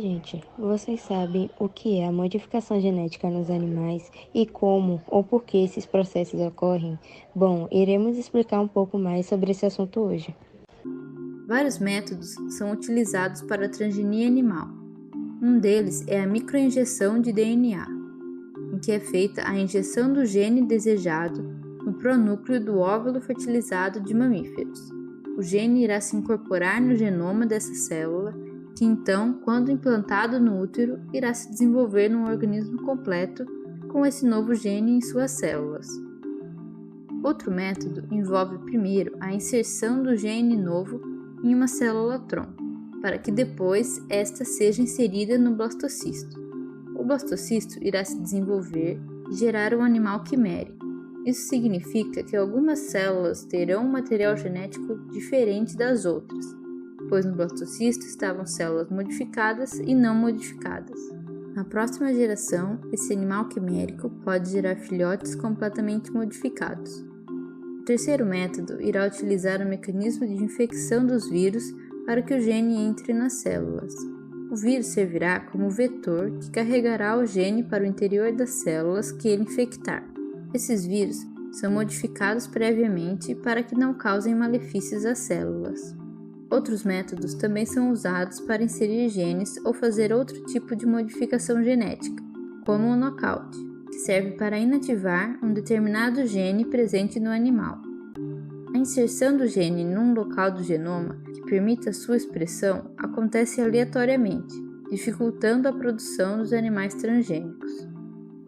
gente. Vocês sabem o que é a modificação genética nos animais e como ou por que esses processos ocorrem? Bom, iremos explicar um pouco mais sobre esse assunto hoje. Vários métodos são utilizados para a transgenia animal. Um deles é a microinjeção de DNA, em que é feita a injeção do gene desejado no pronúcleo do óvulo fertilizado de mamíferos. O gene irá se incorporar no genoma dessa célula, que então, quando implantado no útero, irá se desenvolver num organismo completo com esse novo gene em suas células. Outro método envolve primeiro a inserção do gene novo em uma célula-tronco, para que depois esta seja inserida no blastocisto. O blastocisto irá se desenvolver e gerar um animal quimérico. Isso significa que algumas células terão um material genético diferente das outras, pois no blastocisto estavam células modificadas e não modificadas. Na próxima geração, esse animal quimérico pode gerar filhotes completamente modificados. O terceiro método irá utilizar o mecanismo de infecção dos vírus para que o gene entre nas células. O vírus servirá como vetor que carregará o gene para o interior das células que ele infectar. Esses vírus são modificados previamente para que não causem malefícios às células. Outros métodos também são usados para inserir genes ou fazer outro tipo de modificação genética, como o knockout, que serve para inativar um determinado gene presente no animal. A inserção do gene num local do genoma que permita a sua expressão acontece aleatoriamente, dificultando a produção dos animais transgênicos.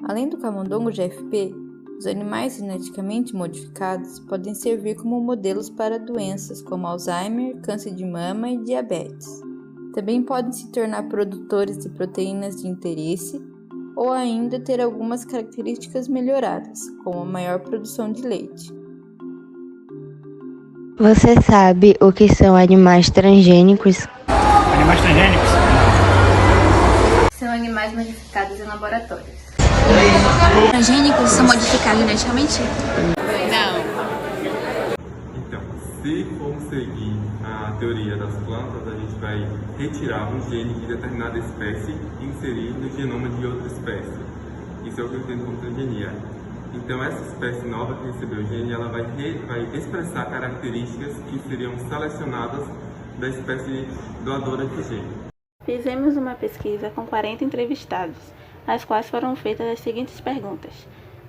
Além do camundongo GFP, os animais geneticamente modificados podem servir como modelos para doenças como Alzheimer, câncer de mama e diabetes. Também podem se tornar produtores de proteínas de interesse ou ainda ter algumas características melhoradas, como a maior produção de leite. Você sabe o que são animais transgênicos? Animais transgênicos? São animais modificados em laboratórios. Transgênicos são modificados geneticamente? Então, se formos seguir a teoria das plantas, a gente vai retirar um gene de determinada espécie e inserir no genoma de outra espécie. Isso é o que eu entendo como transgenia. Então, essa espécie nova que recebeu o gene, ela vai expressar características que seriam selecionadas da espécie doadora de gene. Fizemos uma pesquisa com 40 entrevistados, às quais foram feitas as seguintes perguntas.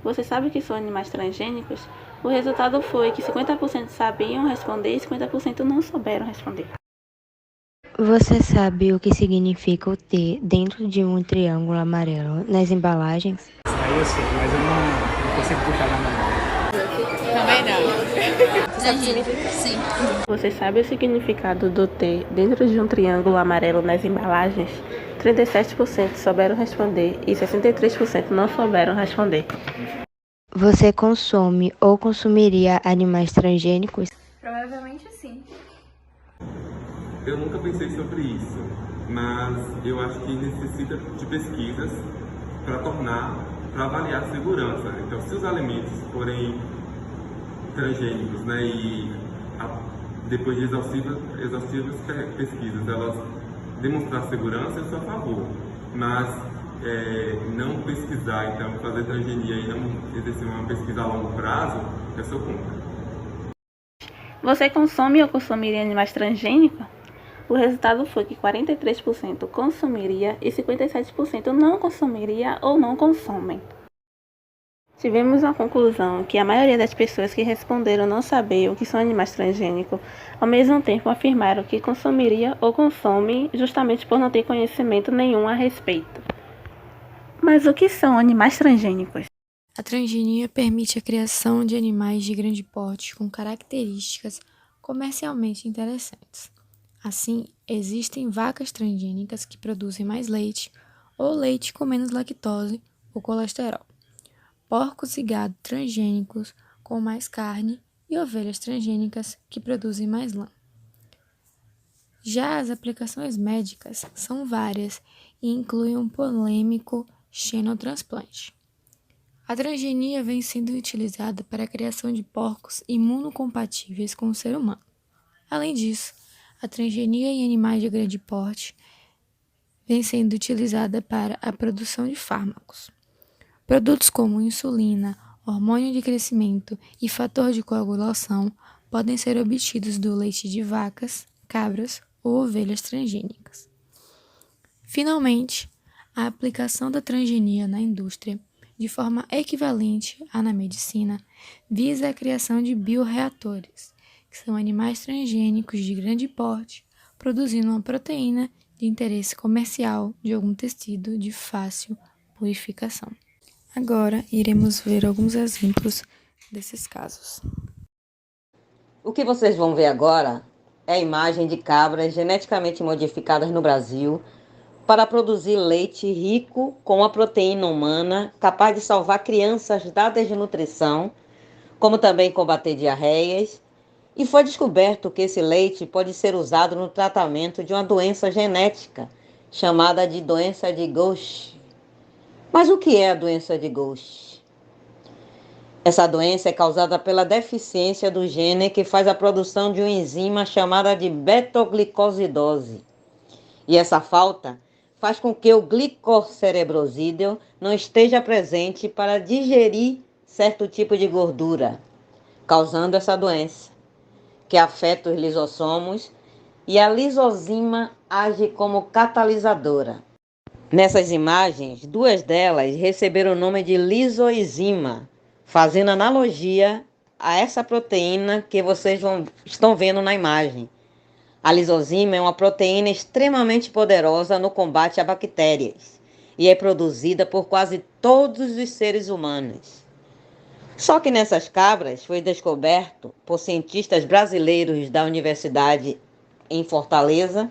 Você sabe o que são animais transgênicos? O resultado foi que 50% sabiam responder e 50% não souberam responder. Você sabe o que significa o T dentro de um triângulo amarelo nas embalagens? Aí eu sei, mas eu não consigo puxar na memória. Transgênicos, sim. Você sabe o significado do T dentro de um triângulo amarelo nas embalagens? 37% souberam responder e 63% não souberam responder. Você consome ou consumiria animais transgênicos? Provavelmente sim. Eu nunca pensei sobre isso, mas eu acho que necessita de pesquisas para avaliar a segurança. Então, se os alimentos forem transgênicos, né, e depois de exaustivas pesquisas, elas demonstrar segurança, eu sou a favor. Mas não pesquisar, então fazer transgenia e não exercer uma pesquisa a longo prazo, eu sou contra. Você consome ou consumiria animais transgênicos? O resultado foi que 43% consumiria e 57% não consumiria ou não consomem. Tivemos uma conclusão que a maioria das pessoas que responderam não saber o que são animais transgênicos, ao mesmo tempo afirmaram que consumiria ou consomem justamente por não ter conhecimento nenhum a respeito. Mas o que são animais transgênicos? A transgenia permite a criação de animais de grande porte com características comercialmente interessantes. Assim, existem vacas transgênicas que produzem mais leite ou leite com menos lactose ou colesterol, porcos e gado transgênicos com mais carne e ovelhas transgênicas que produzem mais lã. Já as aplicações médicas são várias e incluem um polêmico xenotransplante. A transgenia vem sendo utilizada para a criação de porcos imunocompatíveis com o ser humano. Além disso, a transgenia em animais de grande porte vem sendo utilizada para a produção de fármacos. Produtos como insulina, hormônio de crescimento e fator de coagulação podem ser obtidos do leite de vacas, cabras ou ovelhas transgênicas. Finalmente, a aplicação da transgenia na indústria, de forma equivalente à na medicina, visa a criação de bioreatores, que são animais transgênicos de grande porte, produzindo uma proteína de interesse comercial de algum tecido de fácil purificação. Agora, iremos ver alguns exemplos desses casos. O que vocês vão ver agora é a imagem de cabras geneticamente modificadas no Brasil para produzir leite rico com a proteína humana capaz de salvar crianças da desnutrição, como também combater diarreias, e foi descoberto que esse leite pode ser usado no tratamento de uma doença genética chamada de doença de Gaucher. Mas o que é a doença de Gaucher? Essa doença é causada pela deficiência do gene que faz a produção de uma enzima chamada de beta-glicosidose. E essa falta faz com que o glicocerebrosídeo não esteja presente para digerir certo tipo de gordura, causando essa doença, que afeta os lisossomos, e a lisozima age como catalisadora. Nessas imagens, duas delas receberam o nome de lisoenzima, fazendo analogia a essa proteína que vocês estão vendo na imagem. A lisozima é uma proteína extremamente poderosa no combate a bactérias e é produzida por quase todos os seres humanos. Só que nessas cabras foi descoberto por cientistas brasileiros da Universidade em Fortaleza,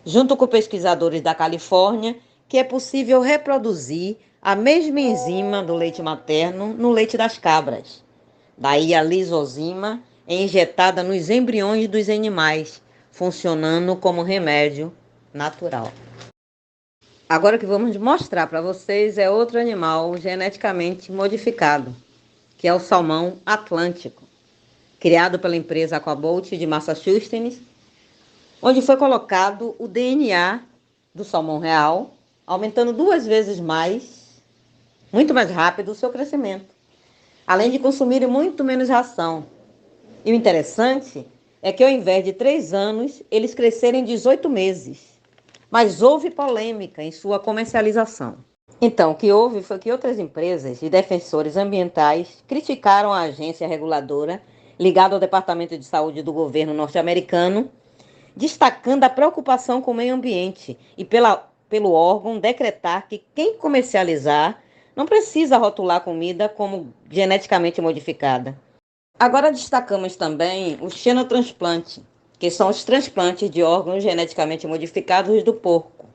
junto com pesquisadores da Califórnia, que é possível reproduzir a mesma enzima do leite materno no leite das cabras. Daí a lisozima é injetada nos embriões dos animais, funcionando como remédio natural. Agora o que vamos mostrar para vocês é outro animal geneticamente modificado, que é o salmão atlântico, criado pela empresa Aquabolt de Massachusetts, onde foi colocado o DNA do salmão real, aumentando 2 vezes muito mais rápido o seu crescimento, além de consumir muito menos ração. E o interessante é que ao invés de 3 anos, eles cresceram em 18 meses. Mas houve polêmica em sua comercialização. Então, o que houve foi que outras empresas e defensores ambientais criticaram a agência reguladora ligada ao Departamento de Saúde do governo norte-americano, destacando a preocupação com o meio ambiente e pelo órgão decretar que quem comercializar não precisa rotular comida como geneticamente modificada. Agora destacamos também o xenotransplante, que são os transplantes de órgãos geneticamente modificados do porco.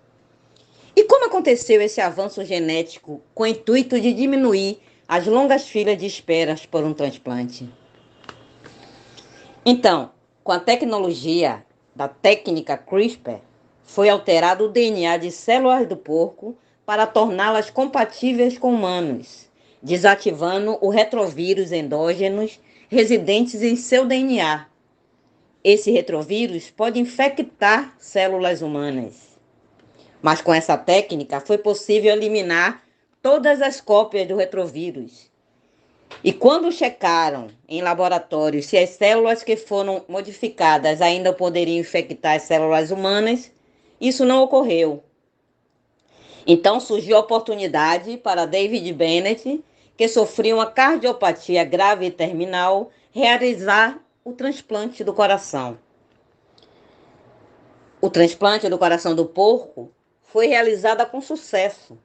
E como aconteceu esse avanço genético com o intuito de diminuir as longas filas de esperas por um transplante? Então, com a tecnologia da técnica CRISPR, foi alterado o DNA de células do porco para torná-las compatíveis com humanos, desativando o retrovírus endógenos residentes em seu DNA. Esse retrovírus pode infectar células humanas. Mas com essa técnica foi possível eliminar todas as cópias do retrovírus. E quando checaram em laboratório se as células que foram modificadas ainda poderiam infectar as células humanas, isso não ocorreu. Então surgiu a oportunidade para David Bennett, que sofria uma cardiopatia grave e terminal, realizar o transplante do coração. O transplante do coração do porco foi realizado com sucesso,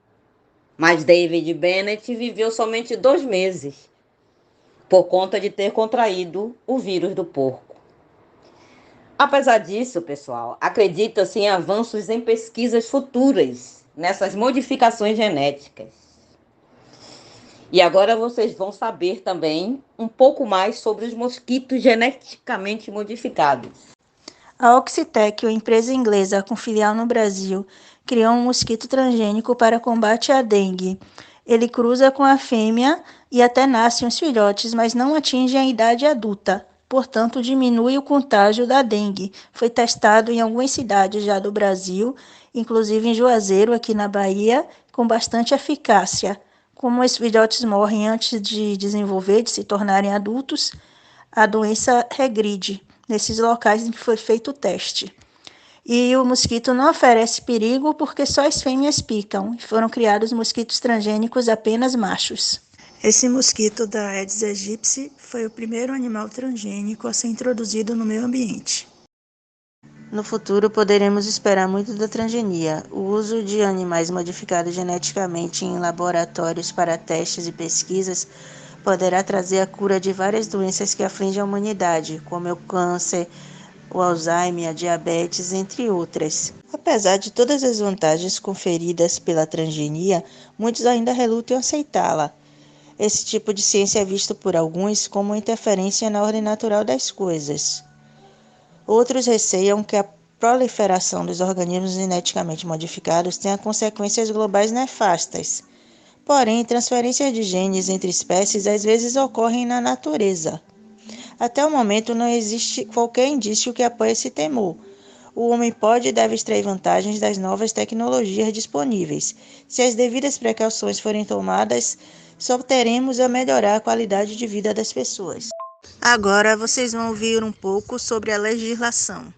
mas David Bennett viveu somente 2 meses, por conta de ter contraído o vírus do porco. Apesar disso, pessoal, acredita-se em avanços em pesquisas futuras nessas modificações genéticas. E agora vocês vão saber também um pouco mais sobre os mosquitos geneticamente modificados. A Oxitec, uma empresa inglesa com filial no Brasil, criou um mosquito transgênico para combate à dengue. Ele cruza com a fêmea e até nascem os filhotes, mas não atinge a idade adulta. Portanto, diminui o contágio da dengue. Foi testado em algumas cidades já do Brasil inclusive em Juazeiro, aqui na Bahia, com bastante eficácia. Como os filhotes morrem antes de desenvolver, de se tornarem adultos, a doença regride nesses locais em que foi feito o teste. E o mosquito não oferece perigo porque só as fêmeas picam. Foram criados mosquitos transgênicos apenas machos. Esse mosquito da Aedes aegypti foi o primeiro animal transgênico a ser introduzido no meio ambiente. No futuro, poderemos esperar muito da transgenia. O uso de animais modificados geneticamente em laboratórios para testes e pesquisas poderá trazer a cura de várias doenças que afligem a humanidade, como o câncer, o Alzheimer, a diabetes, entre outras. Apesar de todas as vantagens conferidas pela transgenia, muitos ainda relutam em aceitá-la. Esse tipo de ciência é visto por alguns como uma interferência na ordem natural das coisas. Outros receiam que a proliferação dos organismos geneticamente modificados tenha consequências globais nefastas. Porém, transferências de genes entre espécies às vezes ocorrem na natureza. Até o momento não existe qualquer indício que apoie esse temor. O homem pode e deve extrair vantagens das novas tecnologias disponíveis. Se as devidas precauções forem tomadas, só teremos a melhorar a qualidade de vida das pessoas. Agora vocês vão ouvir um pouco sobre a legislação.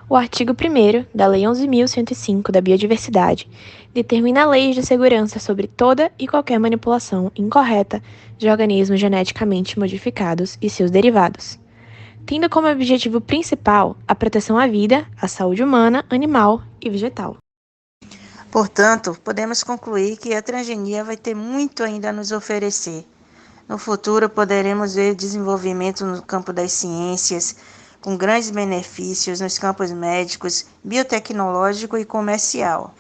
O artigo 1º da Lei 11.105 da Biodiversidade determina leis de segurança sobre toda e qualquer manipulação incorreta de organismos geneticamente modificados e seus derivados, tendo como objetivo principal a proteção à vida, à saúde humana, animal e vegetal. Portanto, podemos concluir que a transgenia vai ter muito ainda a nos oferecer. No futuro, poderemos ver desenvolvimento no campo das ciências, com grandes benefícios nos campos médicos, biotecnológico e comercial.